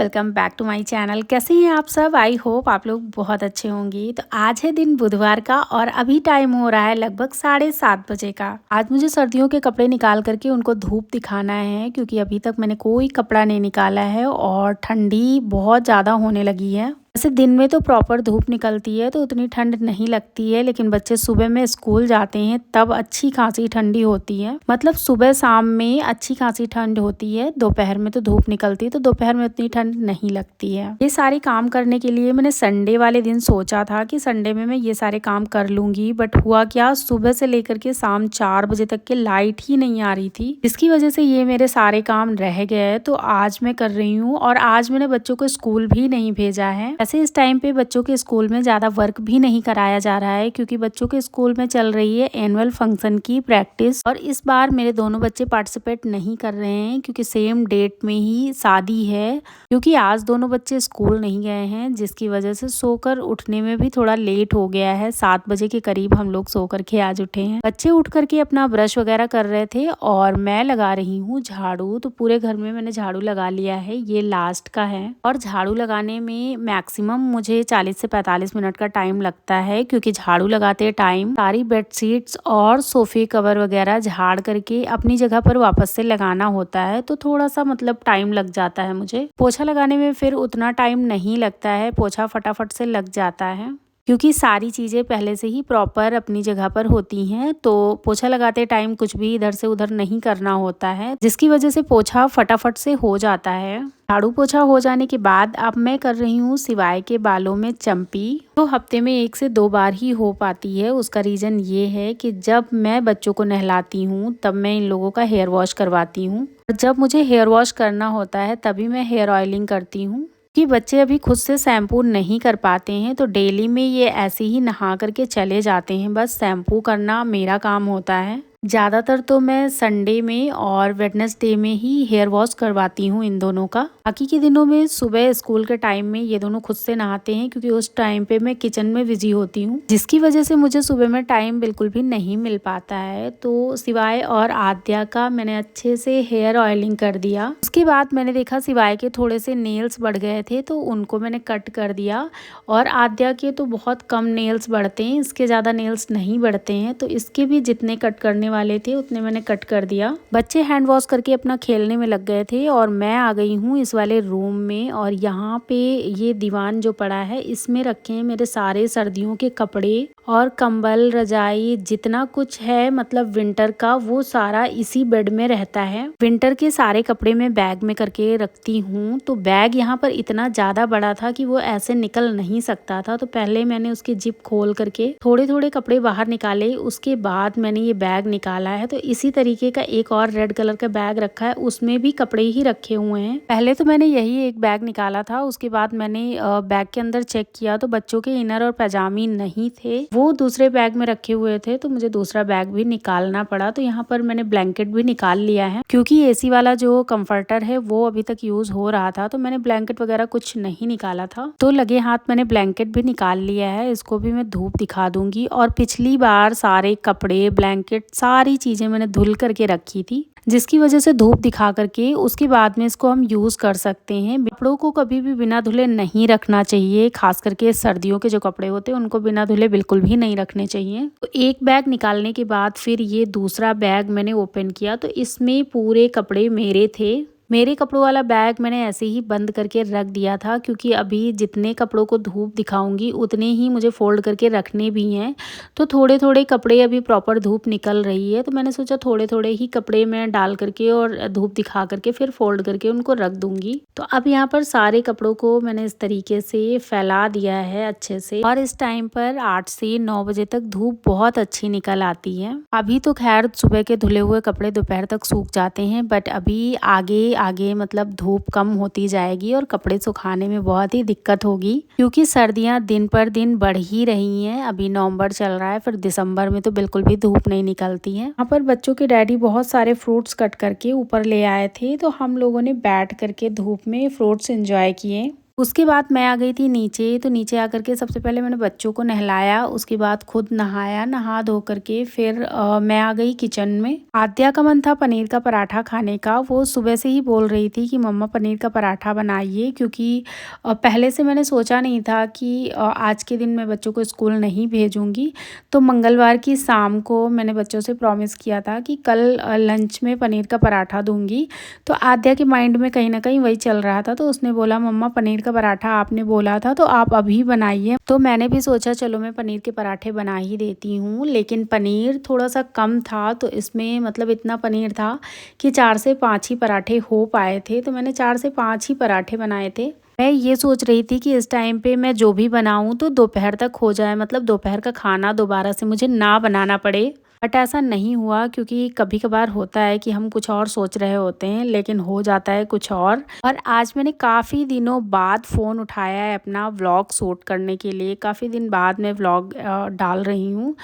Welcome back to my channel. कैसे हैं आप सब? आई होप आप लोग बहुत अच्छे होंगे। तो आज है दिन बुधवार का और अभी टाइम हो रहा है लगभग 7:30 बजे का। आज मुझे सर्दियों के कपड़े निकाल करके उनको धूप दिखाना है, क्योंकि अभी तक मैंने कोई कपड़ा नहीं निकाला है और ठंडी बहुत ज़्यादा होने लगी है। वैसे दिन में तो प्रॉपर धूप निकलती है तो उतनी ठंड नहीं लगती है, लेकिन बच्चे सुबह में स्कूल जाते हैं तब अच्छी खासी ठंडी होती है। मतलब सुबह शाम में अच्छी खासी ठंड होती है, दोपहर में तो धूप निकलती है तो दोपहर में उतनी ठंड नहीं लगती है। ये सारे काम करने के लिए मैंने संडे वाले दिन सोचा था कि संडे में मैं ये सारे काम कर लूंगी, बट हुआ क्या, सुबह से लेकर के शाम 4 बजे तक के लाइट ही नहीं आ रही थी, जिसकी वजह से ये मेरे सारे काम रह गए। तो आज मैं कर रही हूँ और आज मैंने बच्चों को स्कूल भी नहीं भेजा है। वैसे इस टाइम पे बच्चों के स्कूल में ज्यादा वर्क भी नहीं कराया जा रहा है, क्योंकि बच्चों के स्कूल में चल रही है एनुअल फंक्शन की प्रैक्टिस। और इस बार मेरे दोनों बच्चे पार्टिसिपेट नहीं कर रहे हैं, क्योंकि सेम डेट में ही शादी है। क्योंकि आज दोनों बच्चे स्कूल नहीं गए हैं, जिसकी वजह से सोकर उठने में भी थोड़ा लेट हो गया है। 7 बजे के करीब हम लोग सो करके आज उठे हैं। बच्चे उठ करके अपना ब्रश वगैरह कर रहे थे और मैं लगा रही हूँ झाड़ू। तो पूरे घर में मैंने झाड़ू लगा लिया है, ये लास्ट का है। और झाड़ू लगाने में मैक्सिमम मुझे 40 से 45 मिनट का टाइम लगता है, क्योंकि झाड़ू लगाते टाइम सारी बेडशीट्स और सोफे कवर वगैरह झाड़ करके अपनी जगह पर वापस से लगाना होता है, तो थोड़ा सा मतलब टाइम लग जाता है मुझे। पोछा लगाने में फिर उतना टाइम नहीं लगता है, पोछा फटाफट से लग जाता है, क्योंकि सारी चीज़ें पहले से ही प्रॉपर अपनी जगह पर होती हैं। तो पोछा लगाते टाइम कुछ भी इधर से उधर नहीं करना होता है, जिसकी वजह से पोछा फटाफट से हो जाता है। झाड़ू पोछा हो जाने के बाद अब मैं कर रही हूँ सिवाय के बालों में चंपी। तो हफ्ते में 1 से 2 बार ही हो पाती है। उसका रीज़न ये है कि जब मैं बच्चों को नहलाती हूँ तब मैं इन लोगों का हेयर वॉश करवाती हूँ, और जब मुझे हेयर वॉश करना होता है तभी मैं हेयर ऑयलिंग करती हूँ। कि बच्चे अभी खुद से शैम्पू नहीं कर पाते हैं, तो डेली में ये ऐसे ही नहा करके चले जाते हैं। बस शैम्पू करना मेरा काम होता है। ज़्यादातर तो मैं संडे में और वेडनेसडे में ही हेयर वॉश करवाती हूँ इन दोनों का। बाकी के दिनों में सुबह स्कूल के टाइम में ये दोनों खुद से नहाते हैं, क्योंकि उस टाइम पे मैं किचन में बिजी होती हूँ, जिसकी वजह से मुझे सुबह में टाइम बिल्कुल भी नहीं मिल पाता है। तो सिवाय और आद्या का मैंने अच्छे से हेयर ऑयलिंग कर दिया। उसके बाद मैंने देखा सिवाय के थोड़े से नेल्स बढ़ गए थे, तो उनको मैंने कट कर दिया। और आद्या के तो बहुत कम नेल्स बढ़ते हैं, इसके ज़्यादा नेल्स नहीं बढ़ते हैं, तो इसके भी जितने कट करने वाले थे उतने मैंने कट कर दिया। बच्चे हैंड वॉश करके अपना खेलने में लग गए थे और मैं आ गई हूँ इस वाले रूम में। और यहाँ पे ये दीवान जो पड़ा है इसमें रखे हैं मेरे सारे सर्दियों के कपड़े और कंबल रजाई जितना कुछ है, मतलब विंटर का, वो सारा इसी बेड में रहता है। विंटर के सारे कपड़े मैं बैग में करके रखती हूँ। तो बैग यहाँ पर इतना ज्यादा बड़ा था कि वो ऐसे निकल नहीं सकता था, तो पहले मैंने उसकी जिप खोल करके थोड़े थोड़े कपड़े बाहर निकाले, उसके बाद मैंने ये बैग निकाला है। तो इसी तरीके का एक और रेड कलर का बैग रखा है, उसमें भी कपड़े ही रखे हुए हैं। पहले तो मैंने यही एक बैग निकाला था, उसके बाद मैंने बैग के अंदर चेक किया तो बच्चों के इनर और पैजामी नहीं थे, वो दूसरे बैग में रखे हुए थे, तो मुझे दूसरा बैग भी निकालना पड़ा। तो यहाँ पर मैंने ब्लैंकेट भी निकाल लिया है, क्योंकि एसी वाला जो कंफर्टर है वो अभी तक यूज हो रहा था, तो मैंने ब्लैंकेट वगैरह कुछ नहीं निकाला था। तो लगे हाथ मैंने ब्लैंकेट भी निकाल लिया है, इसको भी मैं धूप दिखा दूंगी। और पिछली बार सारे कपड़े ब्लैंकेट सारी चीजें मैंने धुल करके रखी थी, जिसकी वजह से धूप दिखा करके उसके बाद में इसको हम यूज कर सकते हैं। कपड़ों को कभी भी बिना धुले नहीं रखना चाहिए, खास करके सर्दियों के जो कपड़े होते हैं उनको बिना धुले बिल्कुल भी नहीं रखने चाहिए। तो एक बैग निकालने के बाद फिर ये दूसरा बैग मैंने ओपन किया, तो इसमें पूरे कपड़े मेरे थे। मेरे कपड़ों वाला बैग मैंने ऐसे ही बंद करके रख दिया था, क्योंकि अभी जितने कपड़ों को धूप दिखाऊंगी उतने ही मुझे फोल्ड करके रखने भी हैं। तो थोड़े थोड़े कपड़े अभी प्रॉपर धूप निकल रही है, तो मैंने सोचा थोड़े थोड़े ही कपड़े मैं डाल करके और धूप दिखा करके फिर फोल्ड करके उनको रख दूंगी। तो अब यहाँ पर सारे कपड़ों को मैंने इस तरीके से फैला दिया है अच्छे से। और इस टाइम पर 8 से 9 बजे तक धूप बहुत अच्छी निकल आती है। अभी तो खैर सुबह के धुले हुए कपड़े दोपहर तक सूख जाते हैं, बट अभी आगे आगे मतलब धूप कम होती जाएगी और कपड़े सुखाने में बहुत ही दिक्कत होगी, क्योंकि सर्दियां दिन पर दिन बढ़ ही रही हैं। अभी नवंबर चल रहा है, फिर दिसंबर में तो बिल्कुल भी धूप नहीं निकलती है। यहाँ पर बच्चों के डैडी बहुत सारे फ्रूट्स कट करके ऊपर ले आए थे, तो हम लोगों ने बैठ करके धूप में फ्रूट्स एंजॉय किए। उसके बाद मैं आ गई थी नीचे, तो नीचे आकर के सबसे पहले मैंने बच्चों को नहलाया, उसके बाद खुद नहाया, नहा धो करके फिर मैं आ गई किचन में। आद्या का मन था पनीर का पराठा खाने का, वो सुबह से ही बोल रही थी कि मम्मा पनीर का पराठा बनाइए, क्योंकि पहले से मैंने सोचा नहीं था कि आज के दिन मैं बच्चों को स्कूल नहीं भेजूँगी। तो मंगलवार की शाम को मैंने बच्चों से प्रॉमिस किया था कि कल लंच में पनीर का पराठा दूँगी। तो आद्या के माइंड में कहीं न कहीं वही चल रहा था, तो उसने बोला मम्मा पनीर का पराठा आपने बोला था तो आप अभी बनाइए। तो मैंने भी सोचा चलो मैं पनीर के पराठे बना ही देती हूँ, लेकिन पनीर थोड़ा-सा कम था, तो इसमें मतलब इतना पनीर था कि 4 से 5 ही पराठे हो पाए थे, तो मैंने 4 से 5 ही पराठे बनाए थे। मैं ये सोच रही थी कि इस टाइम पे मैं जो भी बनाऊँ तो दोपहर तक हो जाए, मतलब दोपहर का खाना दोबारा से मुझे ना बनाना पड़े। बट ऐसा नहीं हुआ, क्योंकि कभी-कभार होता है कि हम कुछ और सोच रहे होते हैं लेकिन हो जाता है कुछ और आज मैंने काफ़ी दिनों बाद फ़ोन उठाया है अपना व्लॉग शूट करने के लिए। काफ़ी दिन बाद मैं व्लॉग डाल रही हूँ।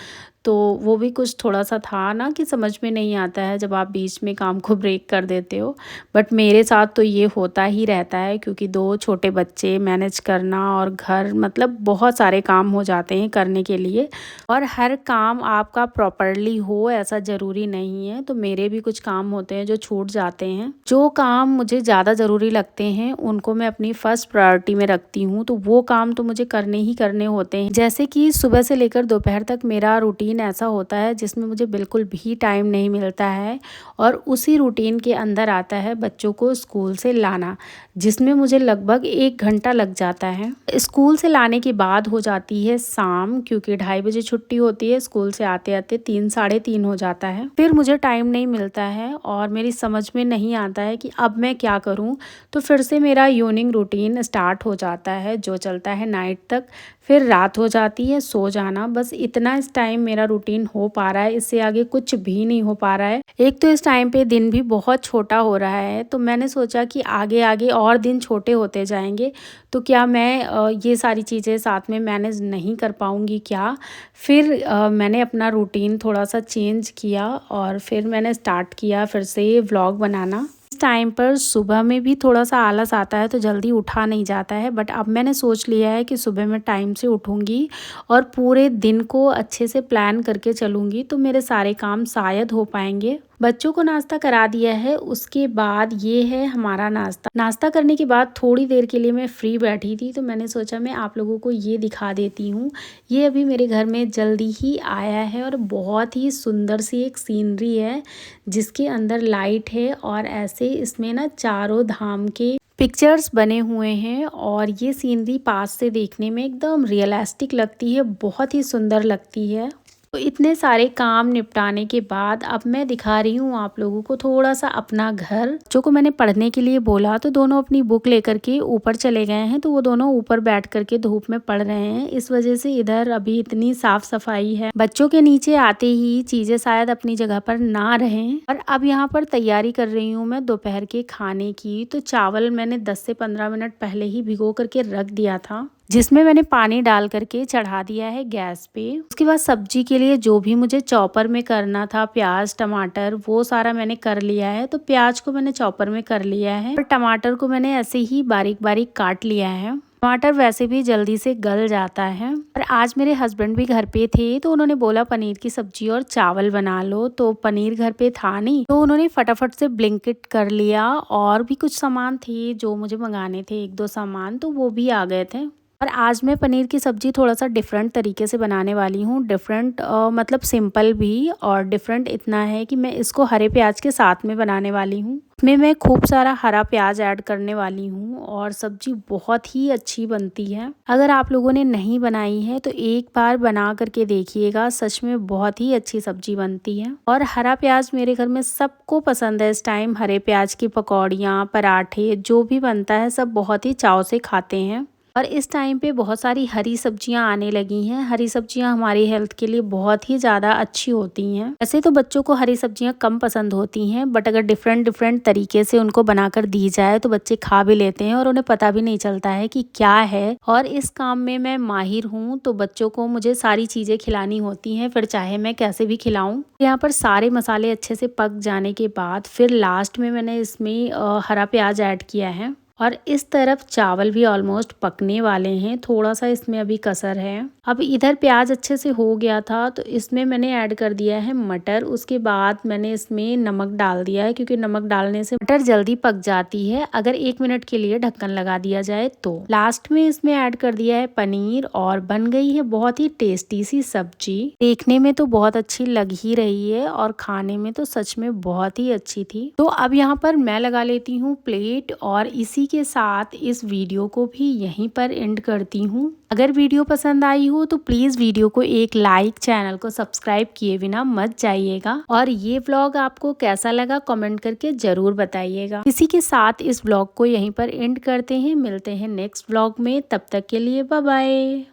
तो वो भी कुछ थोड़ा-सा था ना कि समझ में नहीं आता है जब आप बीच में काम को ब्रेक कर देते हो। बट मेरे साथ तो ये होता ही रहता है, क्योंकि 2 छोटे बच्चे मैनेज करना और घर, मतलब बहुत सारे काम हो जाते हैं करने के लिए, और हर काम आपका प्रॉपरली हो ऐसा ज़रूरी नहीं है। तो मेरे भी कुछ काम होते हैं जो छूट जाते हैं। जो काम मुझे ज़्यादा ज़रूरी लगते हैं उनको मैं अपनी फर्स्ट प्रायोरिटी में रखती हूँ, तो वो काम तो मुझे करने ही करने होते हैं। जैसे कि सुबह से लेकर दोपहर तक मेरा रूटीन ऐसा होता है जिसमें मुझे बिल्कुल भी टाइम नहीं मिलता है, और उसी रूटीन के अंदर आता है बच्चों को स्कूल से लाना, जिसमें मुझे लगभग 1 घंटा लग जाता है। स्कूल से लाने के बाद हो जाती है शाम, क्योंकि 2:30 बजे छुट्टी होती है, स्कूल से आते आते 3 साढ़े 3 हो जाता है। फिर मुझे टाइम नहीं मिलता है और मेरी समझ में नहीं आता है कि अब मैं क्या करूं। तो फिर से मेरा इवनिंग रूटीन स्टार्ट हो जाता है, जो चलता है नाइट तक। फिर रात हो जाती है, सो जाना, बस इतना इस टाइम मेरा रूटीन हो पा रहा है, इससे आगे कुछ भी नहीं हो पा रहा है। एक तो इस टाइम पे दिन भी बहुत छोटा हो रहा है, तो मैंने सोचा कि आगे आगे और दिन छोटे होते जाएंगे, तो क्या मैं ये सारी चीज़ें साथ में मैनेज नहीं कर पाऊँगी क्या? फिर मैंने अपना रूटीन थोड़ा-सा चेंज किया और फिर मैंने स्टार्ट किया फिर से व्लॉग बनाना। इस टाइम पर सुबह में भी थोड़ा-सा आलस आता है, तो जल्दी उठा नहीं जाता है, बट अब मैंने सोच लिया है कि सुबह मैं टाइम से उठूँगी और पूरे दिन को अच्छे से प्लान करके चलूँगी, तो मेरे सारे काम शायद हो पाएँगे। बच्चों को नाश्ता करा दिया है, उसके बाद ये है हमारा नाश्ता। नाश्ता करने के बाद थोड़ी देर के लिए मैं फ्री बैठी थी, तो मैंने सोचा मैं आप लोगों को ये दिखा देती हूँ। ये अभी मेरे घर में जल्दी ही आया है और बहुत ही सुंदर सी एक सीनरी है, जिसके अंदर लाइट है और ऐसे इसमें ना चारों धाम के पिक्चर्स बने हुए हैं, और ये सीनरी पास से देखने में एकदम रियलिस्टिक लगती है, बहुत ही सुंदर लगती है। तो इतने सारे काम निपटाने के बाद अब मैं दिखा रही हूँ आप लोगों को थोड़ा सा अपना घर। बच्चों को मैंने पढ़ने के लिए बोला, तो दोनों अपनी बुक लेकर के ऊपर चले गए हैं, तो वो दोनों ऊपर बैठ करके धूप में पढ़ रहे हैं। इस वजह से इधर अभी इतनी साफ सफाई है। बच्चों के नीचे आते ही चीजें शायद अपनी जगह पर ना रहें। और अब यहाँ पर तैयारी कर रही हूँ मैं दोपहर के खाने की। तो चावल मैंने 10 से 15 मिनट पहले ही भिगो करके रख दिया था, जिसमें मैंने पानी डाल करके चढ़ा दिया है गैस पे। उसके बाद सब्जी के लिए जो भी मुझे चॉपर में करना था, प्याज टमाटर, वो सारा मैंने कर लिया है। तो प्याज को मैंने चॉपर में कर लिया है और टमाटर को मैंने ऐसे ही बारीक बारीक काट लिया है। टमाटर वैसे भी जल्दी से गल जाता है। और आज मेरे हस्बैंड भी घर पे थे, तो उन्होंने बोला पनीर की सब्जी और चावल बना लो। तो पनीर घर पे था नहीं, तो उन्होंने फटाफट से ब्लिंकिट कर लिया, और भी कुछ सामान थे जो मुझे मंगाने थे, 1-2 सामान, तो वो भी आ गए थे। और आज मैं पनीर की सब्ज़ी थोड़ा सा डिफरेंट तरीके से बनाने वाली हूँ। डिफरेंट मतलब सिंपल भी, और डिफरेंट इतना है कि मैं इसको हरे प्याज के साथ में बनाने वाली हूँ। इसमें मैं खूब सारा हरा प्याज ऐड करने वाली हूँ और सब्ज़ी बहुत ही अच्छी बनती है। अगर आप लोगों ने नहीं बनाई है तो एक बार बना करके देखिएगा, सच में बहुत ही अच्छी सब्ज़ी बनती है। और हरा प्याज मेरे घर में सबको पसंद है। इस टाइम हरे प्याज की पकौड़ियाँ, पराठे, जो भी बनता है सब बहुत ही चाव से खाते हैं। और इस टाइम पे बहुत सारी हरी सब्जियां आने लगी हैं। हरी सब्जियां हमारी हेल्थ के लिए बहुत ही ज़्यादा अच्छी होती हैं। वैसे तो बच्चों को हरी सब्जियां कम पसंद होती हैं, बट अगर डिफरेंट डिफरेंट तरीके से उनको बनाकर दी जाए तो बच्चे खा भी लेते हैं और उन्हें पता भी नहीं चलता है कि क्या है। और इस काम में मैं माहिर हूँ, तो बच्चों को मुझे सारी चीज़ें खिलानी होती हैं, फिर चाहे मैं कैसे भी खिलाऊँ। यहाँ पर सारे मसाले अच्छे से पक जाने के बाद फिर लास्ट में मैंने इसमें हरा प्याज ऐड किया है। और इस तरफ चावल भी ऑलमोस्ट पकने वाले हैं, थोड़ा सा इसमें अभी कसर है। अब इधर प्याज अच्छे से हो गया था तो इसमें मैंने ऐड कर दिया है मटर। उसके बाद मैंने इसमें नमक डाल दिया है, क्योंकि नमक डालने से मटर जल्दी पक जाती है अगर 1 मिनट के लिए ढक्कन लगा दिया जाए तो। लास्ट में इसमें ऐड कर दिया है पनीर और बन गई है बहुत ही टेस्टी सी सब्जी। देखने में तो बहुत अच्छी लग ही रही है और खाने में तो सच में बहुत ही अच्छी थी। तो अब यहाँ पर मैं लगा लेती हूँ प्लेट और इसी के साथ इस वीडियो को भी यहीं पर एंड करती हूँ। अगर वीडियो पसंद आई हो तो प्लीज वीडियो को एक लाइक, चैनल को सब्सक्राइब किए बिना मत जाइएगा और ये व्लॉग आपको कैसा लगा कमेंट करके जरूर बताइएगा। इसी के साथ इस व्लॉग को यहीं पर एंड करते हैं, मिलते हैं नेक्स्ट व्लॉग में, तब तक के लिए बाय बाय।